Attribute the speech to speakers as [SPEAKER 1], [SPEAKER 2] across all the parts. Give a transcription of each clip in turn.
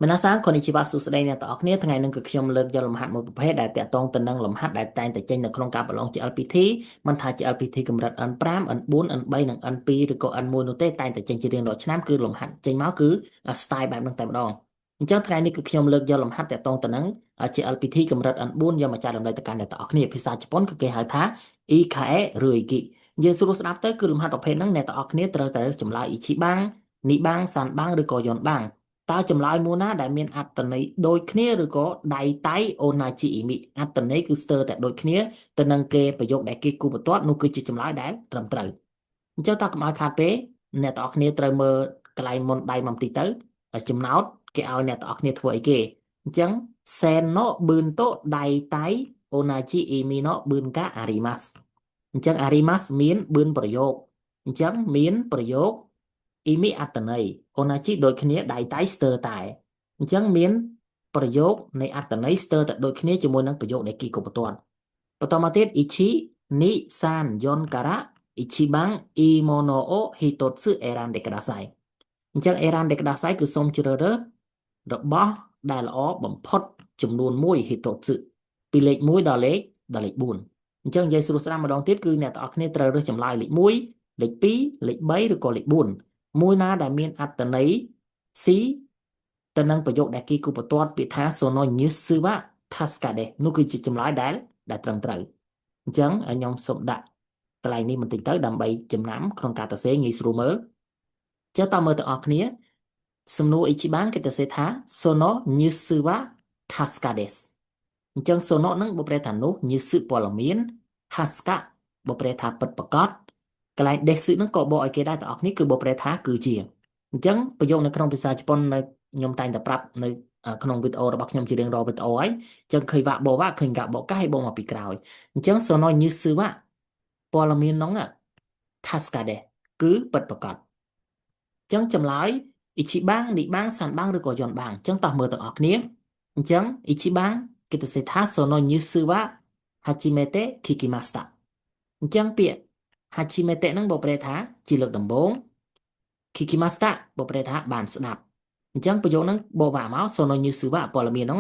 [SPEAKER 1] 皆さんこんにちはសួស្តីអ្នកទាំងអស់គ្នាថ្ងៃនេះគឺខ្ញុំលើកយកលំហាត់មួយប្រភេទដែលតាក់ទងទៅនឹងលំហាត់ដែលតែងតែចេញនៅក្នុងការប្រឡង GLPT មិនថាជា LPT កម្រិត N5 N4 N3 និង N2 ឬក៏ N1 នោះទេតែងតែចេញជារៀងរាល់ឆ្នាំគឺលំហាត់ចេញមកគឺ style បែបហ្នឹងតែម្ដងអញ្ចឹងថ្ងៃនេះគឺខ្ញុំលើកយកលំហាត់តាក់ទងទៅនឹង GLPT កម្រិត N4 យកមកចែករំលែកទៅកាន់អ្នកទាំងអស់គ្នាភាសាជប៉ុនគឺគេហៅថា Ikae ឬ Iki យើងសួរស្ដាប់ទៅគឺលំហាត់ប្រភេទហ្នឹងអ្នកទាំងអស់គ្នាត្រូវតែចម្លើយ Ichiban Niban Sanban ឬក៏ Yonban តើចម្លើយមួយណាដែលមានអត្ថន័យដូចគ្នាឬក៏ដៃតៃអូណាជីអ៊ីមីអត្ថន័យគឺស្ទើរតែដូចគ្នាទៅនឹងគេប្រយោគដែលគេគូបន្ទាត់នោះគឺជាចម្លើយដែលត្រឹមត្រូវអញ្ចឹងតើកុំឲ្យខាតពេលអ្នកទាំងអស់គ្នាត្រូវមើលកន្លែងមុនដៃមកបន្តិចទៅចំណោទប៊ឺនតូដៃតៃអូណាជីអ៊ីមីណូប៊ឺនកាអារីម៉ាស់អញ្ចឹងអារីម៉ាស់មានប៊ឺនប្រយោគអញ្ចឹងមានប្រយោគ imi អត្ថន័យអូណាជីដូចគ្នាដៃតៃស្ទើរតែអញ្ចឹងមានប្រយោគនៃអត្ថន័យស្ទើរតែដូចគ្នាជាមួយនឹងប្រយោគដែលគេគូបន្ទាត់បន្តមកទៀត ichi ni san yon から一番いいものを一つ選んでくださいអញ្ចឹង erande くださいគឺសូមជ្រើសរើសរបស់ដែលល្អបំផុតចំនួន1 hitotsu ពីលេខ1ដល់លេខ4អញ្ចឹងនិយាយស្រួលស្ដាប់ម្ដងទៀតគឺអ្នកទាំងអស់គ្នាត្រូវរើសចម្លើយលេខ1លេខ2លេខ3ឬក៏លេខ4មួយណាដែលមានអត្ថន័យ C ទៅនឹងប្រយោគដែលគេគូបន្ទាត់ពាក្យថា sono nyusu wa tasukade នោះគឺជាចម្លើយដែលត្រឹមត្រូវអញ្ចឹងខ្ញុំសូមដាក់កន្លែងនេះបន្តិចទៅដើម្បីចំណាំក្នុងការសរសេរងាយស្រួលមើលចុះតើមើលទាំងអស់គ្នាសំណួរ Ichiban គេសរសេរថា sono nyusu wa tasuka desu អញ្ចឹង sono ហ្នឹងបកប្រែថានោះ nyusu ព័ត៌មាន tasuka បកប្រែថាពិតប្រាកដកន្លែង desu ហ្នឹងក៏បកឲ្យគេដែរទាំងអស់គ្នាគឺបកប្រែថាគឺជាអញ្ចឹងប្រយោគនៅក្នុងភាសាជប៉ុននៅខ្ញុំតែងតែប្រាប់នៅក្នុងវីដេអូរបស់ខ្ញុំជារៀងរាល់វីដេអូហើយអញ្ចឹងឃើញវាក់បោកកាសឲ្យបកមកពីក្រោយអញ្ចឹង sono nyusu វៈព័ត៌មានហ្នឹង Tasuka ដែរគឺពិតប្រាកដអញ្ចឹងចម្លើយ Ichiban Niban Sanban ឬក៏ Yonban អញ្ចឹងតោះមើលទាំងអស់គ្នាអញ្ចឹង Ichiban គេទៅសេថា sono nyusu wa hachimete kikimashita អញ្ចឹងពាក្យ hachimete ហ្នឹងបកប្រែថាជាលើកដំបូង kikimashita បកប្រែថាបានស្ដាប់អញ្ចឹងប្រយោគហ្នឹងបកមក sono nyusu វៈព័ត៌មានហ្នឹង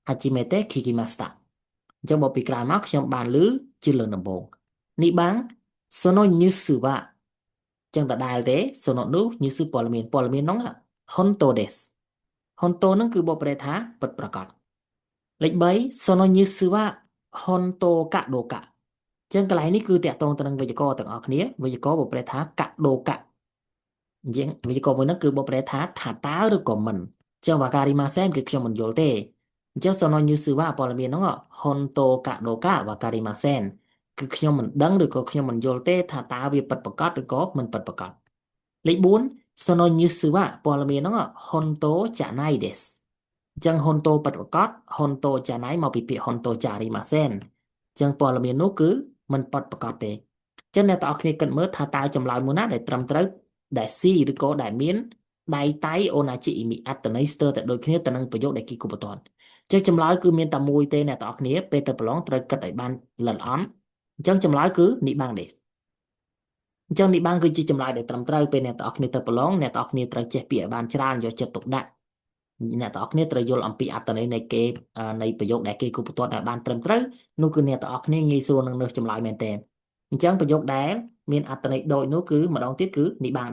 [SPEAKER 1] hachimete kikimashita អញ្ចឹងមកពីក្រោយមកខ្ញុំបានឮជាលើកដំបូង Niban sono nyusu វៈអញ្ចឹងដដែលទេ sono នោះ nyusu ព័ត៌មានហ្នឹង honto desu honto ហ្នឹងគឺបកប្រែថាពិតប្រាកដលេខ3 sono nyusu វៈ honto ka doka អញ្ចឹងកន្លែងនេះគឺតាក់ទងទៅនឹងវេយ្យាករណ៍ទាំងអស់គ្នាវេយ្យាករណ៍បកប្រែថា ka doka អញ្ចឹងវេយ្យាករណ៍មួយហ្នឹងគឺបកប្រែថាថាតើឬក៏មិនអញ្ចឹង wakarimasen គឺខ្ញុំមិនយល់ទេអញ្ចឹង sono nyusu វៈព័ត៌មានហ្នឹង honto ka doka wakarimasen គឺខ្ញុំមិនដឹងឬក៏ខ្ញុំមិនយល់ទេថាតើវាពិតប្រាកដឬក៏មិនពិតប្រាកដលេខ4 sono nyusu វៈព័ត៌មានហ្នឹង honto janai desu អញ្ចឹង honto ពិតប្រាកដ honto janai មកពីពាក្យ honto jarimasen អញ្ចឹងព័ត៌មាននោះគឺមិនពិតប្រាកដទេអញ្ចឹងអ្នកទាំងអស់គ្នាគិតមើលថាតើចម្លើយមួយណាដែលត្រឹមត្រូវដែល C ឬក៏ដែលមានដៃតៃអូណាជីអ៊ីមីអត្ថន័យស្ទើរតែដូចគ្នាទៅនឹងប្រយោគដែលគេគូបន្ទាត់អញ្ចឹងចម្លើយគឺមានតែមួយទេអ្នកទាំងអស់គ្នាពេលទៅប្រឡងត្រូវគិតឲ្យបានល្អិតអញ្ចឹងនេះបានគឺជាចម្លើយដែលត្រឹមត្រូវពេលអ្នកទាំងអស់គ្នាទៅប្រឡងអ្នកទាំងអស់គ្នាត្រូវចេះពាក្យឲ្យបានច្រើនយកចិត្តទុកដាក់អ្នកទាំងអស់គ្នាត្រូវយល់អំពីអត្ថន័យនៃប្រយោគដែលគេគូបន្ទាត់ឲ្យបានត្រឹមត្រូវនោះគឺអ្នកទាំងអស់គ្នាងាយស្រួលនឹងរើសចម្លើយមែនទែនអញ្ចឹងប្រយោគដែលមានអត្ថន័យដូចនោះគឺម្ដងទៀតគឺ និបាង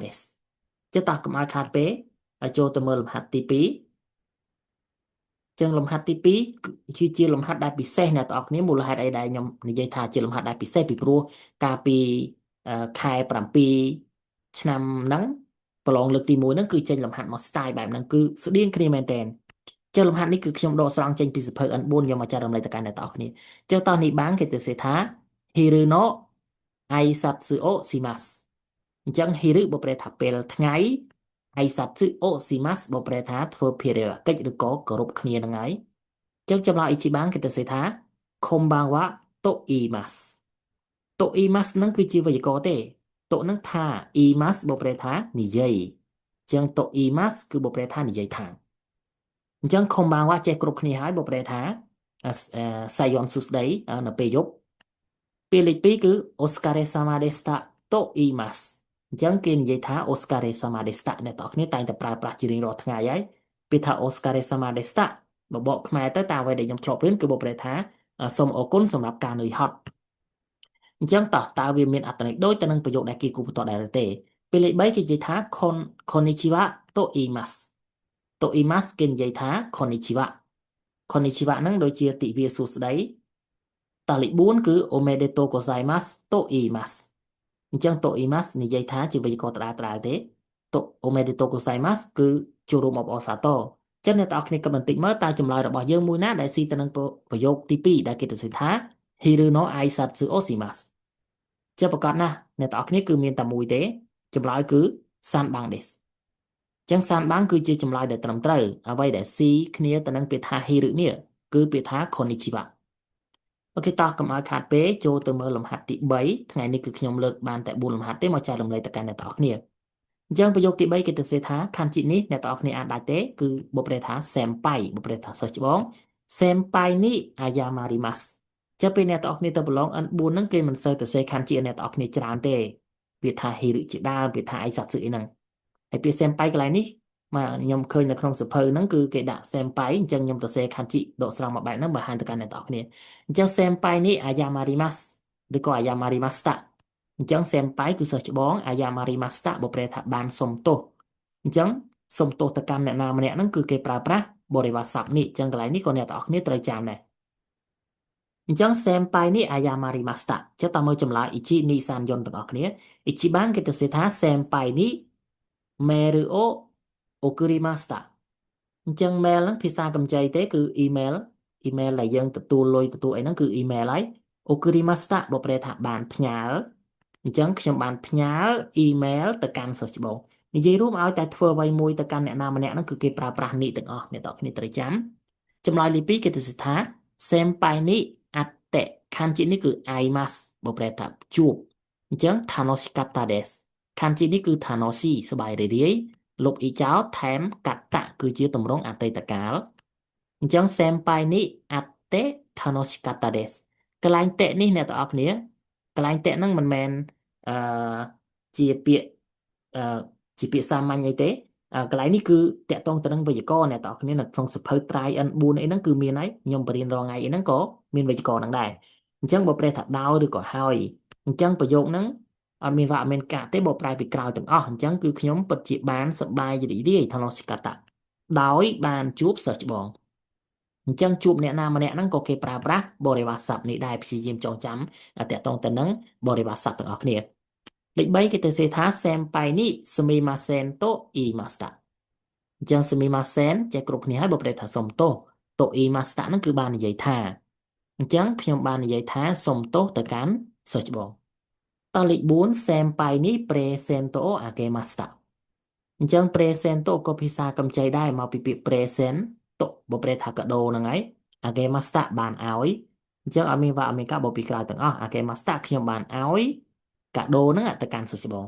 [SPEAKER 1] ចូលទៅមើលលំហាត់ទី 2អញ្ចឹងលំហាត់ទី 2គឺជាលំហាត់ដែលពិសេសអ្នកទាំងអស់គ្នាមូលហេតុអីដែលខ្ញុំនិយាយថាជាលំហាត់ដែលពិសេសពីព្រោះកាលពីខែ 7 ឆ្នាំហ្នឹងប្រឡងលើកទី 1ហ្នឹងគឺចេញលំហាត់មក style បែបហ្នឹងគឺស្តៀងគ្នាមែនតើអញ្ចឹងលំហាត់នេះគឺខ្ញុំដកស្រង់ចេញពីសៀវភៅ N4 យកមកចែករំលែកទៅកាន់អ្នកទាំងអស់គ្នាអញ្ចឹងតោះនេះបានគេទៅសេថា Hiru no Aisatsu o shimasu អញ្ចឹង Hiru បកប្រែថាពេលថ្ងៃ Aisatsu o shimasu បកប្រែថាធ្វើភារកិច្ចឬក៏គោរពគ្នាហ្នឹងហើយអញ្ចឹងចម្លើយ Ichiban គេទៅសេថា Konbanwa to iimasu to iimasu ហ្នឹងគឺជាវេយ្យាករណ៍ទេ to ហ្នឹងថា iimasu បកប្រែថានិយាយអញ្ចឹង to iimasu គឺបកប្រែថានិយាយថាអញ្ចឹង Konbanwa ចេះគ្រប់គ្នាហើយបកប្រែថាសាយ័ន្តសួស្ដីនៅពេលយប់ពេលលេខ 2 គឺ Oskare sama deshita to iimasu អញ្ចឹងគេនិយាយថា Oskare sama deshita អ្នកទាំងអស់គ្នាតែងតែប្រើប្រាស់ជារៀងរាល់ថ្ងៃហើយ ពាក្យថា Oscar sama desta បបកខ្មែរទៅតាមអ្វីដែលខ្ញុំធ្លាប់រៀនគឺបបប្រែថាសូមអរគុណសម្រាប់ការនឿយហត់អញ្ចឹងតើវាមានអត្ថន័យដូចទៅនឹងប្រយោគដែលគេគូបន្ទាត់ដែរឬទេពេលលេខ3គេនិយាយថា konnichiwa to iimasu to iimasu គេនិយាយថា konnichiwa konnichiwa ហ្នឹងដូចជាទិវាសួស្តីតលេខ4គឺ omedetou gozaimasu to iimasu អញ្ចឹង to iimasu និយាយថាជាវេយ្យាករណ៍ដដែលទេ to omedetou gozaimasu គឺចូលរួមអបអរសាទរចឹងអ្នកទាំងអស់គ្នាគិតបន្តិចមើលតើចម្លើយរបស់យើងមួយណាដែលស៊ីទៅនឹងប្រយោគទី2ដែលគេទៅសេថា hiru no aisatsu o shimasu ជាប្រកាសណាស់អ្នកទាំងអស់គ្នាគឺមានតែមួយទេចម្លើយគឺ san bang des ចឹង san bang គឺជាចម្លើយដែលត្រឹមត្រូវអ្វីដែលស៊ីគ្នាទៅនឹងពាក្យថា hiru នេះគឺពាក្យថា konnichiwa អូខេតោះកុំឲ្យខាតពេកចូលទៅមើលលំហាត់ទី3ថ្ងៃនេះគឺខ្ញុំលើកបានតែ4លំហាត់ទេមកចែករំលែកទៅកាន់អ្នកទាំងអស់គ្នាអញ្ចឹងប្រយោគទី3គេទៅសេថាខណ្ឌជីនេះអ្នកទាំងអស់គ្នាអាចដាច់ទេគឺបបប្រែថា senpai បបប្រែថាសិស្សច្បង senpai នេះអាយ៉ាម៉ារីម៉ាស់ចាំពេលអ្នកទាំងអស់គ្នាទៅប្រឡង N4 ហ្នឹងគេមិនសូវទៅសេខណ្ឌជីអ្នកទាំងអស់គ្នាច្រើនទេវាថា hiru ជាដើមវាថាអីសត្វសឹកអីហ្នឹងហើយពាក្យ senpai កន្លែងនេះមកខ្ញុំឃើញនៅក្នុងសភៅហ្នឹងគឺគេដាក់ senpai អញ្ចឹងខ្ញុំទៅសេខណ្ឌជីដកស្រង់មកបែបហ្នឹងបង្ហាញទៅកាន់អ្នកទាំងអស់គ្នាអញ្ចឹង senpai នេះអាយ៉ាម៉ារីម៉ាស់ឬក៏អាយ៉ាម៉ារីម៉ាស្តាអញ្ចឹង senpai គឺសិស្សច្បងអាយ៉ាម៉ារីម៉ាស្តាបប្រែថាបានសុំទោសអញ្ចឹងសុំទោសទៅកាន់អ្នកណាម្នាក់ហ្នឹងគឺគេប្រើប្រាស់បរិវារស័ព្ទនេះអញ្ចឹងកន្លែងនេះក៏អ្នកទាំងអស់គ្នាត្រូវចាំដែរអញ្ចឹង senpai នេះអាយ៉ាម៉ារីម៉ាស្តាចុះតើមើលចម្លើយ ichi ni san yon ទាំងអស់គ្នា ichi បានគេទៅសេថា senpai នេះ meru o okurimashita អញ្ចឹង mail ហ្នឹងភាសាកម្ចីទេគឺ email ដែលយើងទទួលលុយទទួលអីហ្នឹងគឺ email ហើយ okurimashita បកប្រែថាបានផ្ញើអញ្ចឹងខ្ញុំបានផ្ញើ email ទៅកាន់សិស្សច្បងនិយាយរួមឲ្យតែធ្វើអ្វីមួយទៅកាន់អ្នកណាម្នាក់ហ្នឹងគឺគេប្រើប្រាស់នេះទាំងអស់អ្នកទាំងគ្នាត្រូវចាំចម្លើយលេខ2គេទៅសិថា senpai នេះអតិខណ្ឌជីនេះគឺ aimas បកប្រែថាជួបអញ្ចឹង tanoshikatta desu ខណ្ឌជីនេះគឺ tanoshi សប្បាយរីករាយលុបអ៊ីចោលថែមកតៈគឺជាទម្រង់អតីតកាលអញ្ចឹង senpai នេះអតិ tanoshikatta desu កន្លែងតេនេះអ្នកទាំងអស់គ្នាកន្លែងតេហ្នឹងមិនមែនអឺជាពាក្យអឺជាពាក្យសាមញ្ញអីទេកន្លែងនេះគឺតកតងទៅនឹងវេយ្យាករណ៍អ្នកទាំងអស់គ្នានៅក្នុងសភៅ try N4 អីហ្នឹងគឺមានហើយខ្ញុំបរៀនរាល់ថ្ងៃអីហ្នឹងក៏មានវេយ្យាករណ៍ហ្នឹងដែរអញ្ចឹងបើប្រែថាដោយឬក៏ហើយអញ្ចឹងប្រយោគហ្នឹងអត់មានវ៉ាអត់មានកាក់ទេបើប្រែពីក្រោយទាំងអស់អញ្ចឹងគឺខ្ញុំពិតជាបានសប្បាយរីករាយថឡោសិកតៈដោយបានជួបសិស្សច្បងអញ្ចឹងជួបអ្នកណាម្នាក់ហ្នឹងក៏គេប្រើប្រាស់បរិវារស័ព្ទនេះដែរព្យាយាមចងចាំតកតងទៅនឹងបរិវារស័ព្ទទាំងអស់គ្នាលេខ3គេទៅសេថា senpai នេះ sumimasen to iimashita អញ្ចឹង sumimasen ចេះគ្រប់គ្នាហើយបើប្រែថាសុំទោស to iimashita ហ្នឹងគឺបាននិយាយថាអញ្ចឹងខ្ញុំបាននិយាយថាសុំទោសទៅកាន់សិស្សច្បងតលេខ4 senpai នេះ presento agemashita អញ្ចឹង presento ក៏ភាសាកម្ចីដែរមកពីពាក្យ present តុបើប្រែថាកាដូហ្នឹងហើយ agemashita បានឲ្យអញ្ចឹងអត់មានវ៉ាអត់មានកាបើពីក្រោយទាំងអស់ agemashita ខ្ញុំបានឲ្យកាដូហ្នឹងទៅកាន់សិស្សច្បង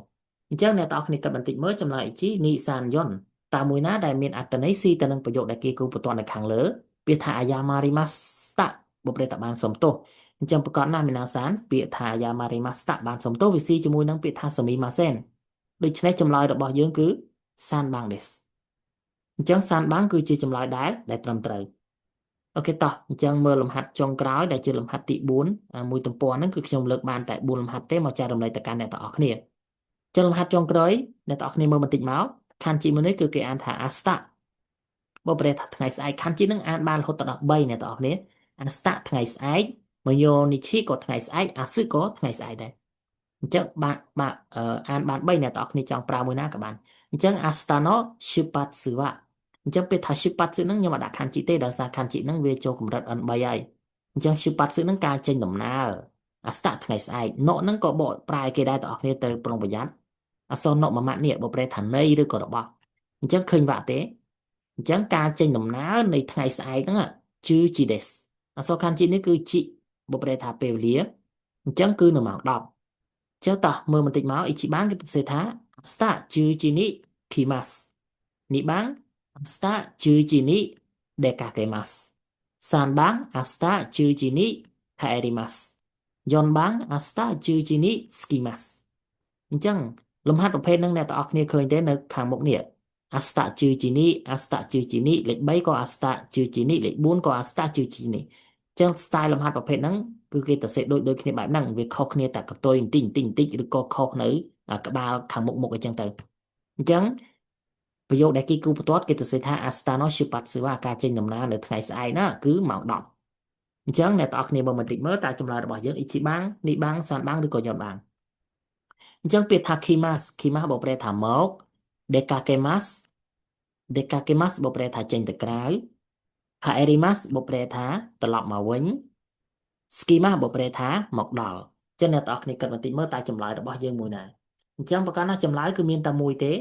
[SPEAKER 1] អញ្ចឹងអ្នកទាំងអស់គ្នាគិតបន្តិចមើលចម្លើយជីនីសានយុនតើមួយណាដែលមានអត្ថន័យស៊ីទៅនឹងប្រយោគដែលគេគូបន្ទាត់នៅខាងលើពាក្យថា ayamarimashita បើប្រែថាបានសុំទោសអញ្ចឹងប្រកាសណាមីណាសានពាក្យថា ayamarimashita បានសុំទោសវាស៊ីជាមួយនឹងពាក្យថា sumimasen ដូច្នេះចម្លើយរបស់យើងគឺ san bang des អញ្ចឹង san bang គឺជាចម្លើយដែលត្រឹមត្រូវអូខេតោះអញ្ចឹងមើលលំហាត់ចុងក្រោយដែលជាលំហាត់ទី4មួយទំព័រហ្នឹងគឺខ្ញុំលើកបានតែ4លំហាត់ទេមកចែករំលែកទៅកាន់អ្នកទាំងអស់គ្នាចឹងលំហាត់ចុងក្រោយអ្នកទាំងអស់គ្នាមើលបន្តិចមកខណ្ឌជីមួយនេះគឺគេអានថា asta បើប្រែថាថ្ងៃស្អែកខណ្ឌជីនឹងអានបានរហូតដល់3អ្នកទាំងអស់គ្នា asta ថ្ងៃស្អែក moyo nichi ក៏ថ្ងៃស្អែក asu ក៏ថ្ងៃស្អែកដែរអញ្ចឹងបាទអានបាន3អ្នកទាំងអស់គ្នាចង់ប្រើមួយណាក៏បានអញ្ចឹង asta no shupatsu wa អញ្ចឹងពេលថា shupatsu ហ្នឹងខ្ញុំអត់ដាក់ខណ្ឌជីទេដោយសារខណ្ឌជីហ្នឹងវាចូលកម្រិត N3 ហើយអញ្ចឹង shupatsu ហ្នឹងការចេញដំណើរ asta ថ្ងៃស្អែក no ហ្នឹងក៏បកប្រែគេដែរទាំងអស់គ្នាទៅប្រុងប្រយ័ត្នអក្សរ no មួយម៉ាត់នេះបើប្រែថានៃឬក៏របស់អញ្ចឹងឃើញវាក់ទេអញ្ចឹងការចេញដំណើរនៃថ្ងៃស្អែកហ្នឹងជឺជីដេសអក្សរខណ្ឌជីនេះគឺជីបើប្រែថាពេលវេលាអញ្ចឹងគឺនៅម៉ោង10ចុះតោះមើលបន្តិចមកអ៊ីជីបានគេទៅសេថា asta ជឺជីនេះ kimas នេះបាន asta ជឺជីនេះ dekakemas 3番 asta 10時に帰ります4番 asta 10時に着きますអញ្ចឹងលំហាត់ប្រភេទហ្នឹងអ្នកទាំងអស់គ្នាឃើញទេនៅខាងមុខនេះ asta chữ chỉ ní asta chữ chỉ ní lệch 3ក៏ asta ជឿជានិលេខ4ក៏ asta ជឿជានិចឹង style លំហាត់ប្រភេទហ្នឹងគឺគេទៅសេដូចគ្នាបែបហ្នឹងវាខុសគ្នាតែកតុយបន្តិចឬក៏ខុសនៅក្បាលខាងមុខអញ្ចឹងទៅអញ្ចឹងប្រយោគដែលគេគូបន្ទាត់គេទៅសេថា asta no shipat siwa ការចេញដំណើរនៅថ្ងៃស្អែកណាគឺម៉ោង10អញ្ចឹងអ្នកទាំងអស់គ្នាមើលបន្តិចមើលតើចម្លើយរបស់យើង ichiban niban sanban ឬក៏ yonban អញ្ចឹងពាក្យថា kimas បកប្រែថាមក dekakemas បកប្រែថាចេញទៅក្រៅ haerimas បកប្រែថាត្រឡប់មកវិញ schema បកប្រែថាមកដល់អញ្ចឹងអ្នកទាំងអស់គ្នាគិតបន្តិចមើលតើចម្លើយរបស់យើងមួយណាអញ្ចឹងប្រកាសណាចម្លើយគឺមានតែមួយទេ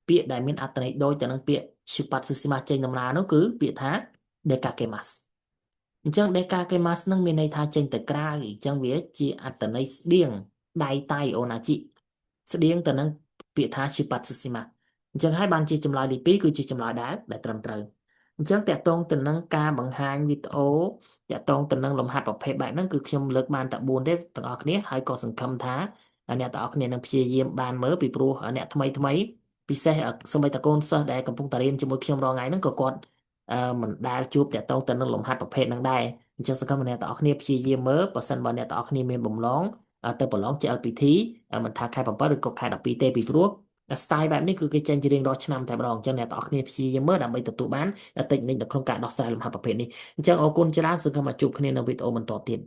[SPEAKER 1] ពាក្យដែលមានអត្ថន័យដូចទៅនឹងពាក្យ shipat susima ចេញដំណើរនោះគឺពាក្យថា dekakemas អញ្ចឹង dekakemas នឹងមានន័យថាចេញទៅក្រៅអញ្ចឹងវាជាអត្ថន័យស្តៀងដៃតៃអូណាជីស្តៀងទៅនឹងពាក្យថា shipat susima អញ្ចឹងហើយបានជាចម្លើយទី2គឺជាចម្លើយដែលត្រឹមត្រូវអញ្ចឹងតកតងទៅនឹងការបង្ហាញវីដេអូតកតងទៅនឹងលំហាត់ប្រភេទបែបហ្នឹងគឺខ្ញុំលើកបានតែ4ទេទាំងអស់គ្នាហើយក៏សង្ឃឹមថាអ្នកទាំងអស់គ្នានឹងព្យាយាមបានមើលពីព្រោះអ្នកថ្មីពិសេសសូម្បីតែកូនសិស្សដែលកំពុងតែរៀនជាមួយខ្ញុំរាល់ថ្ងៃហ្នឹងក៏គាត់មិនដែលជួបតកតងទៅនឹងលំហាត់ប្រភេទហ្នឹងដែរអញ្ចឹងសង្ឃឹមថាអ្នកទាំងអស់គ្នាព្យាយាមមើលបើសិនបើអ្នកទាំងអស់គ្នាមានបំណងទៅប្រឡងជា LPT មិនថាខែ7ឬក៏ខែ12ទេពីព្រោះstyle បែបនេះគឺគេចេញជារៀងរាល់ឆ្នាំតែម្ដងអញ្ចឹងអ្នកទាំងអស់គ្នាព្យាយាមមើលដើម្បីទទួលបានតិចនិចនៅក្នុងការដោះស្រាយលំហាត់ប្រភេទនេះអញ្ចឹងអរគុណច្រើនសង្ឃឹមថាជួបគ្នានៅវីដេអូបន្តទៀត